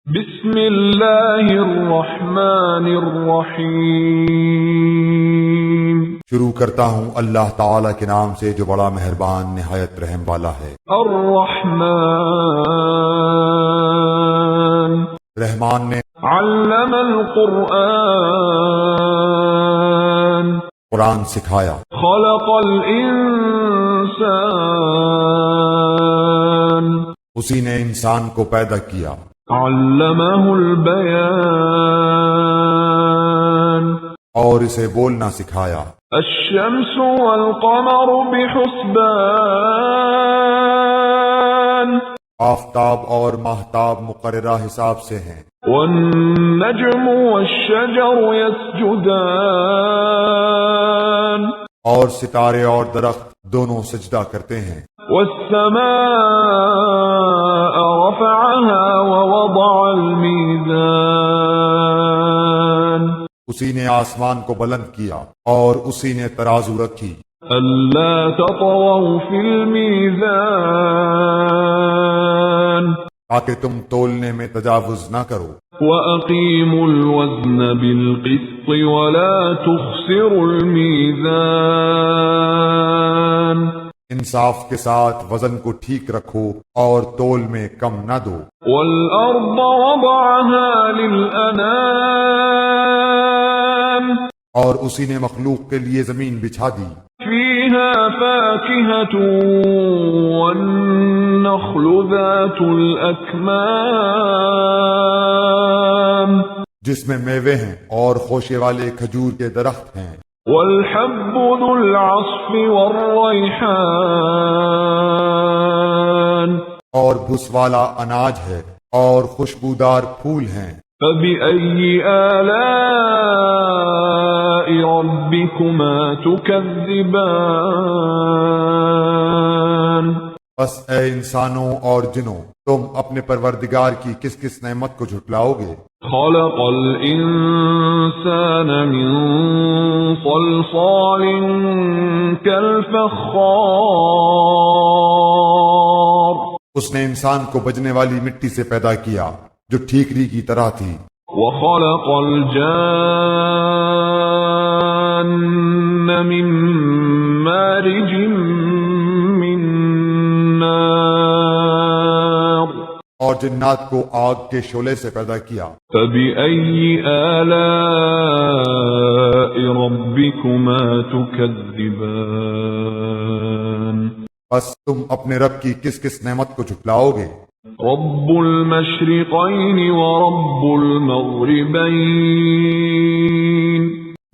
بسم اللہ الرحمن الرحیم۔ شروع کرتا ہوں اللہ تعالی کے نام سے جو بڑا مہربان نہایت رحم والا ہے۔ الرحمن رحمان نے علم القرآن قرآن سکھایا، خلق الانسان اسی نے انسان کو پیدا کیا، علمہ البیان اور اسے بولنا سکھایا۔ الشمس والقمر بحسبان آفتاب اور ماہتاب مقررہ حساب سے ہیں، والنجم والشجر يسجدان اور ستارے اور درخت دونوں سجدہ کرتے ہیں۔ والسماء رفعها ووضع الميزان اسی نے آسمان کو بلند کیا اور اسی نے ترازو رکھی، ألا تطغوا في الميزان تاکہ تم تولنے میں تجاوز نہ کرو، وأقيموا الوزن بالقسط ولا تخسروا الميزان انصاف کے ساتھ وزن کو ٹھیک رکھو اور تول میں کم نہ دو۔ والأرض وضعها للأنام اور اسی نے مخلوق کے لیے زمین بچھا دی، فيها فاكهة والنخل ذات الأكمام جس میں میوے ہیں اور خوشے والے کھجور کے درخت ہیں، والحب ذو العصف والريحان اور بھس والا اناج ہے اور خوشبودار پھول ہیں۔ فبأي آلاء ربكما تكذبان بس اے انسانوں اور جنوں، تم اپنے پروردگار کی کس کس نعمت کو جھٹلاؤ گے؟ خلق الإنسان من صلصال كالفخار اس نے انسان کو بجنے والی مٹی سے پیدا کیا جو ٹھیکری کی طرح تھی، وخلق الجان من مارج من نار اور جنات کو آگ کے شعلے سے پیدا کیا۔ فبأي آلاء ربكما تكذبان بس تم اپنے رب کی کس کس نعمت کو جھٹلاؤ گے؟ رب المشرقين ورب المغربين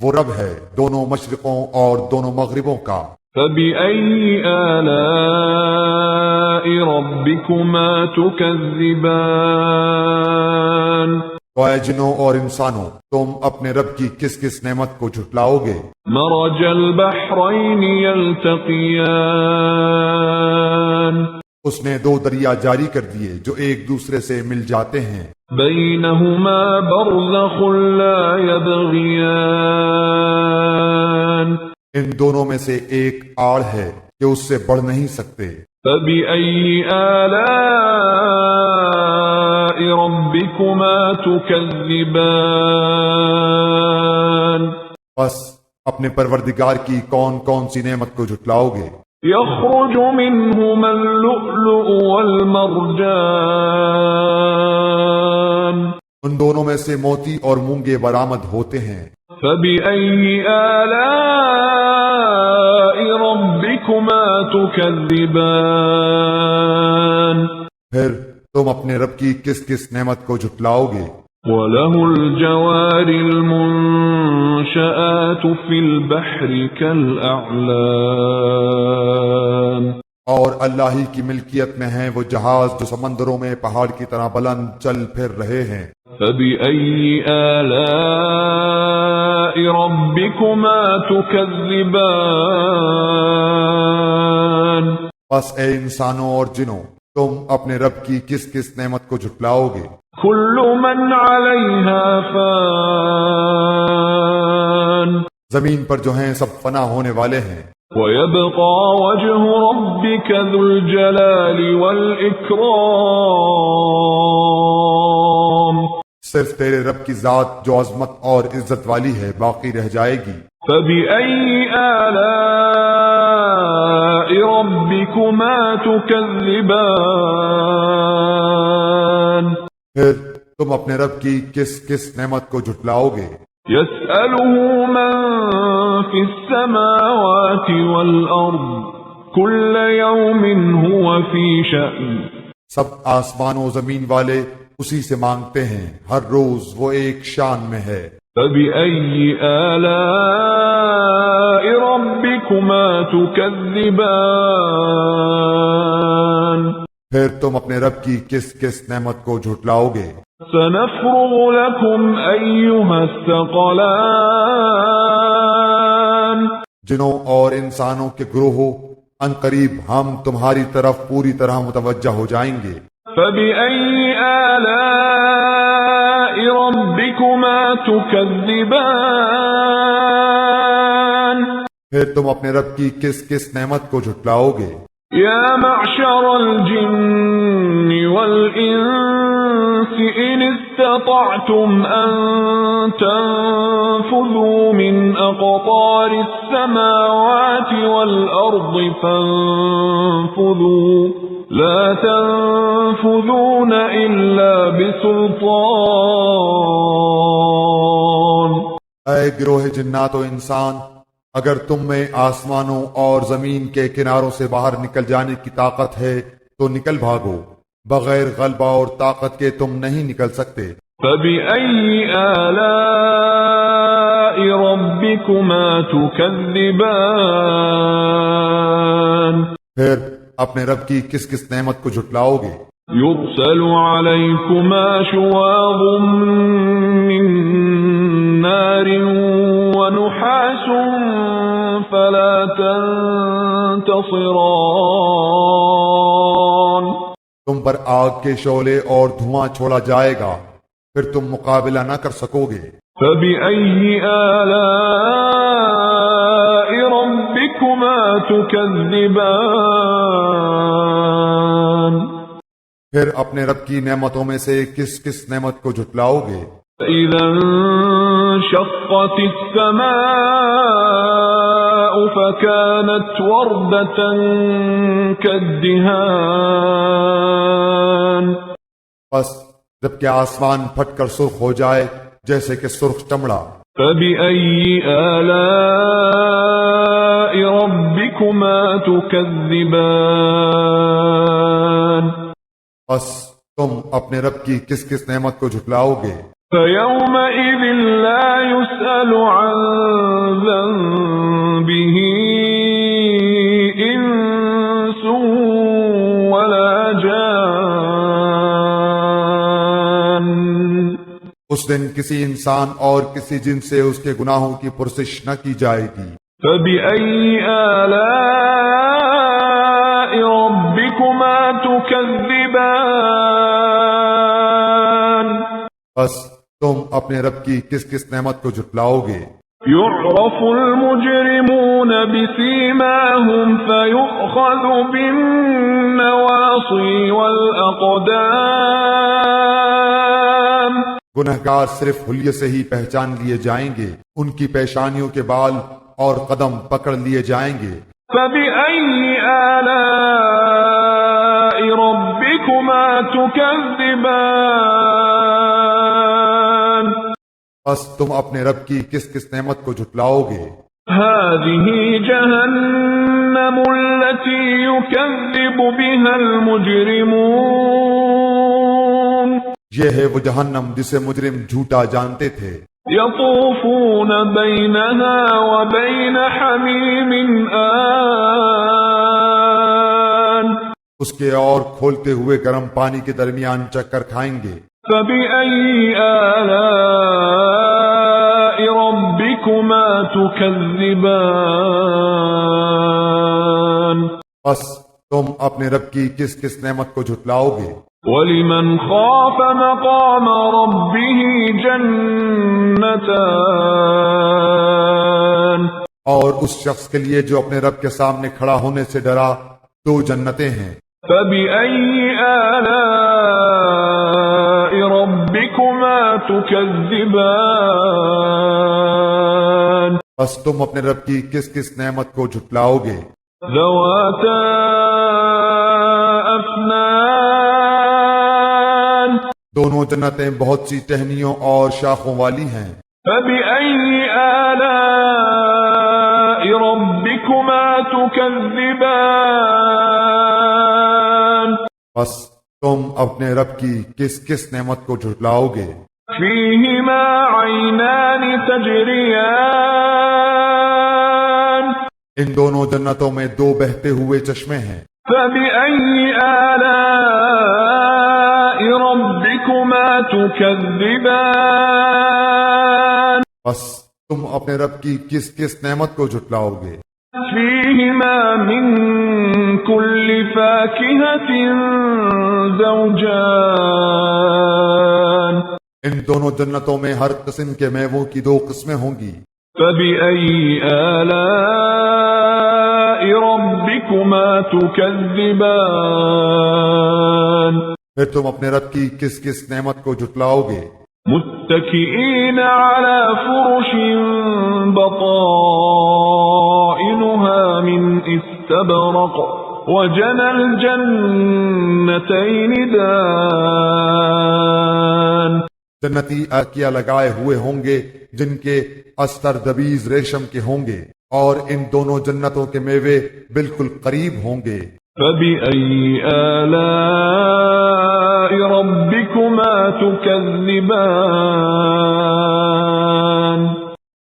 وہ رب ہے دونوں مشرقوں اور دونوں مغربوں کا۔ فبأي آلاء ربكما تكذبان تو اے جنوں اور انسانوں، تم اپنے رب کی کس کس نعمت کو جھٹلاؤ گے؟ مرج البحرين يلتقيان اس نے دو دریا جاری کر دیے جو ایک دوسرے سے مل جاتے ہیں، بينهما برزخ لا يبغيان ان دونوں میں سے ایک آڑ ہے کہ اس سے بڑھ نہیں سکتے۔ فبأي آلاء ربكما تكذبان بس اپنے پروردگار کی کون کون سی نعمت کو جھٹلاؤ گے؟ يخرج منهما اللؤلؤ والمرجان ان دونوں میں سے موتی اور مونگے برآمد ہوتے ہیں۔ فبأي آلاء ربكما تكذبان پھر تم اپنے رب کی کس کس نعمت کو جھٹلاؤ گے؟ وله الجوار المنشآت في البحر كالأعلام اور اللہ ہی کی ملکیت میں ہیں وہ جہاز جو سمندروں میں پہاڑ کی طرح بلند چل پھر رہے ہیں۔ فبأي آلاء ربكما تكذبان بس اے انسانوں اور جنوں، تم اپنے رب کی کس کس نعمت کو جھٹلاؤ گے؟ كل من عليها فان زمین پر جو ہیں سب فنا ہونے والے ہیں، ويبقى وجه ربك ذو الجلال والإكرام صرف تیرے رب کی ذات جو عظمت اور عزت والی ہے باقی رہ جائے گی۔ فبأي آلاء ربكما تكذبان پھر تم اپنے رب کی کس کس نعمت کو جھٹلاؤ گے؟ يسأله من في السماوات والأرض كل يوم هو في شأن سب آسمان و زمین والے اسی سے مانگتے ہیں، ہر روز وہ ایک شان میں ہے۔ فبأي آلاء ربكما تكذبان پھر تم اپنے رب کی کس کس نعمت کو جھٹلاؤ گے؟ سنفرغ لكم أيها الثقلان جنوں اور انسانوں کے گروہوں ان قریب ہم تمہاری طرف پوری طرح متوجہ ہو جائیں گے۔ فبأي آلاء ربكما تكذبان پھر تم اپنے رب کی کس کس نعمت کو جھٹلاؤ گے؟ يا معشر الجن والإنس إن استطعتم أن تنفذوا من أقطار السماوات والأرض فانفذوا لا تنفذون إلا بسلطان۔ اے گروہ جنات و انسان، اگر تم میں آسمانوں اور زمین کے کناروں سے باہر نکل جانے کی طاقت ہے تو نکل بھاگو، بغیر غلبہ اور طاقت کے تم نہیں نکل سکتے۔ فبأي آلاء ربكما تكذبان پھر اپنے رب کی کس کس نعمت کو جھٹلاؤ گے؟ يرسل عليكما شواظ من نار ونحاس فلا تنتصران تم پر آگ کے شعلے اور دھواں چھوڑا جائے گا، پھر تم مقابلہ نہ کر سکو گے۔ فبأي آلاء ربكما تكذبان پھر اپنے رب کی نعمتوں میں سے کس کس نعمت کو جھٹلاؤ گے؟ فإذا انشقت السماء فكانت وردة كالدهان پس جب کہ آسمان پھٹ کر سرخ ہو جائے جیسے کہ سرخ چمڑا۔ فبأي آلاء ربكما تكذبان پس تم اپنے رب کی کس کس نعمت کو جھٹلاؤ گے؟ فيومئذ لا يسأل عن ذنبه إنس ولا جان اس دن کسی انسان اور کسی جن سے اس کے گناہوں کی پرسش نہ کی جائے گی۔ فبأي آلاء ربكما تكذبان بس تم اپنے رب کی کس کس نعمت کو جھٹلاؤ گے؟ يعرف المجرمون بسيماهم فيؤخذ بالنواصي والأقدام گنہگار صرف حلیے سے ہی پہچان لیے جائیں گے، ان کی پیشانیوں کے بال اور قدم پکڑ لیے جائیں گے۔ فبأي آلاء ربكما تكذبان بس تم اپنے رب کی کس کس نعمت کو جھٹلاؤ گے؟ هذه جهنم التي يكذب بها المجرمون یہ ہے وہ جہنم جسے مجرم جھوٹا جانتے تھے۔ يطوفون بينها وبين حميم آن اس کے اور کھولتے ہوئے گرم پانی کے درمیان چکر کھائیں گے۔ فبأي آلاء ربكما تكذبان بس تم اپنے رب کی کس کس نعمت کو جھٹلاؤ گے؟ ولمن خاف مقام ربه جنتان اور اس شخص کے لیے جو اپنے رب کے سامنے کھڑا ہونے سے ڈرا، دو جنتیں ہیں۔ فبأي آلاء ربكما ربكما تكذبان بس تم اپنے رب کی کس کس نعمت کو جھٹلاؤ گے؟ ذواتا أفنان دونوں جنتیں بہت سی ٹہنیوں اور شاخوں والی ہیں۔ فبأي آلاء ربكما تكذبان بس تم اپنے رب کی کس کس نعمت کو جھٹلاؤ گے؟ فيهما عينان تجريان ان دونوں جنتوں میں دو بہتے ہوئے چشمے ہیں۔ فبأي آلاء ربكما تكذبان بس تم اپنے رب کی کس کس نعمت کو جھٹلاؤ گے؟ فيهما من كل فاكهة زوجان ان دونوں جنتوں میں ہر قسم کے میووں کی دو قسمیں ہوں گی۔ فبأي آلاء ربكما تكذبان پھر تم اپنے رب کی کس کس نعمت کو جھٹلاؤ گے؟ متكئين على فرش بطائنها من استبرق وجنى الجنتين دان جنتی عطیہ لگائے ہوئے ہوں گے جن کے استر دبیز ریشم کے ہوں گے، اور ان دونوں جنتوں کے میوے بالکل قریب ہوں گے۔ فبأي آلاء ربكما تكذبان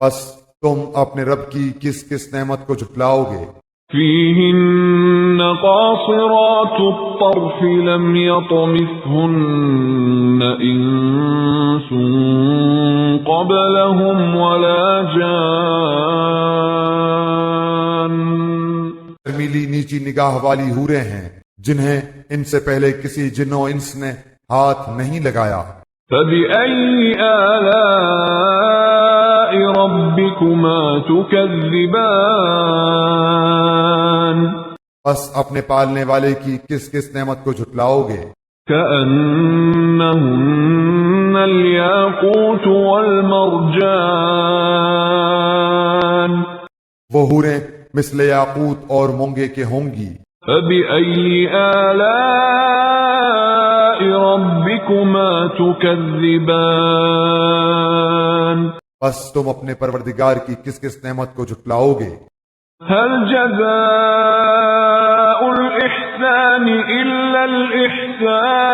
بس تم اپنے رب کی کس کس نعمت کو جھٹلاؤ گے؟ فيهن قاصرات الطرف لم يطمثهن إنس قبلهم ولا جان ترمیلی نیچی نگاہ والی حوریں ہیں جنہیں ان سے پہلے کسی جن و انس نے ہاتھ نہیں لگایا۔ فبأي آلاء ربكما تكذبان بس اپنے پالنے والے کی کس کس نعمت کو جھٹلاؤ گے؟ كأنهن الياقوت والمرجان وہ حوریں مثل یاقوت اور مونگے کے ہوں گی۔ فبأي آلاء ربكما تكذبان بس تم اپنے پروردگار کی کس کس نعمت کو جھٹلاؤ گے؟ هل جزاء الإحسان إلا الإحسان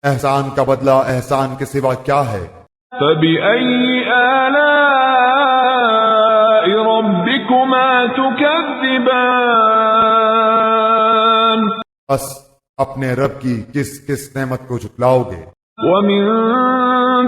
احسان کا بدلہ احسان کے سوا کیا ہے؟ فبأي آلاء ربكما تكذبان بس اپنے رب کی کس کس نعمت کو جھٹلاؤ گے؟ ومن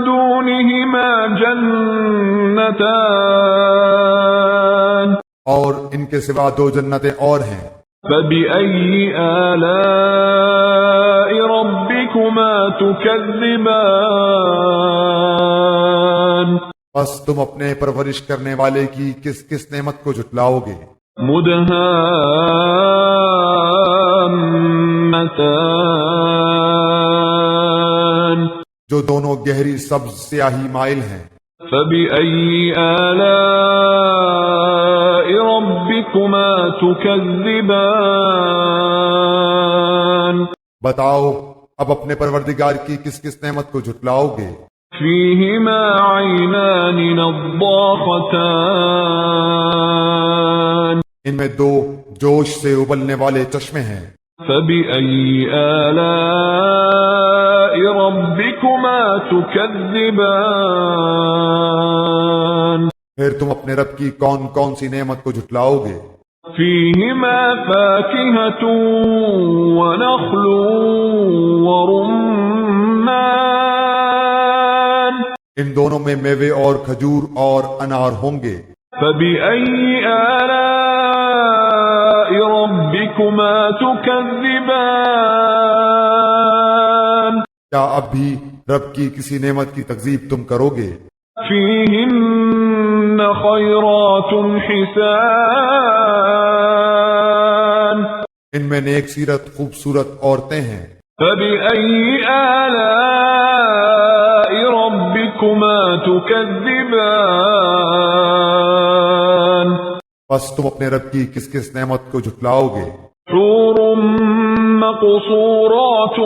دونهما جنتان اور ان کے سوا دو جنتیں اور ہیں۔ فبأي آلاء ربكما تكذبان بس تم اپنے پرورش کرنے والے کی کس کس نعمت کو جھٹلاؤ گے؟ مدهامتان جو دونوں گہری سبز سیاہی مائل ہیں۔ فبأي آلاء ربكما تكذبان بتاؤ اب اپنے پروردگار کی کس کس نعمت کو جھٹلاؤ گے؟ فيهما عينان نضاختان ان میں دو جوش سے ابلنے والے چشمے ہیں۔ فبأي آلاء ربكما تكذبان پھر تم اپنے رب کی کون کون سی نعمت کو جھٹلاؤ گے؟ فيهما فاكهة ونخل ورمان ان دونوں میں میوے اور کھجور اور انار ہوں گے۔ فبأي آلاء ربكما تكذبان کیا اب بھی رب کی کسی نعمت کی تکذیب تم کرو گے؟ فيهن خيرات حسان ان میں نیک سیرت خوبصورت عورتیں ہیں۔ فبأي آلاء ربكما تكذبان بس تم اپنے رب کی کس کس نعمت کو جھٹلاؤ گے؟ حور مقصورات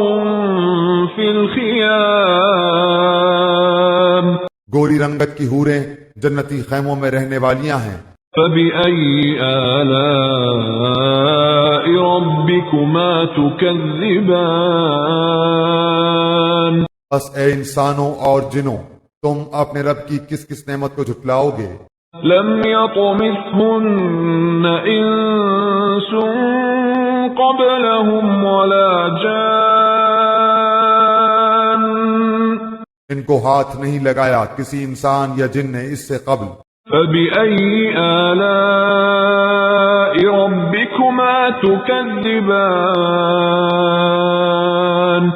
في الخيام گوری رنگت کی حوریں جنتی خیموں میں رہنے والیاں ہیں۔ فبأي آلاء ربكما تكذبان بس اے انسانوں اور جنوں، تم اپنے رب کی کس کس نعمت کو جھٹلاؤ گے؟ لم يطمثهن إنس قبلهم ولا جان ان کو ہاتھ نہیں لگایا کسی انسان یا جن نے اس سے قبل۔ فبأي آلاء ربكما تكذبان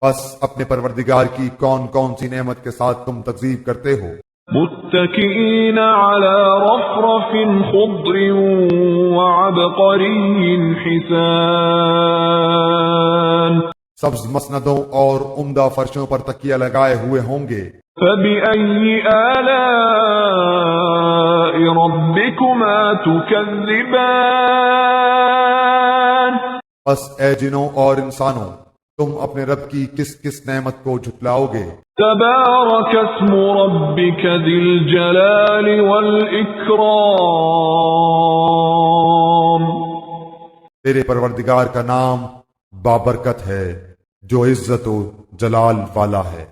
بس اپنے پروردگار کی کون کون سی نعمت کے ساتھ تم تکذیب کرتے ہو؟ متكئين على رفرف خضر وعبقري حسان سبز مسندوں اور عمدہ فرشوں پر تکیہ لگائے ہوئے ہوں گے۔ فبأي آلاء ربكما تكذبان بس اے جنوں اور انسانوں، تم اپنے رب کی کس کس نعمت کو جھٹلاؤ گے؟ تبارك اسم ربك ذي الجلال والإكرام تیرے پروردگار کا نام بابرکت ہے جو عزت و جلال والا ہے۔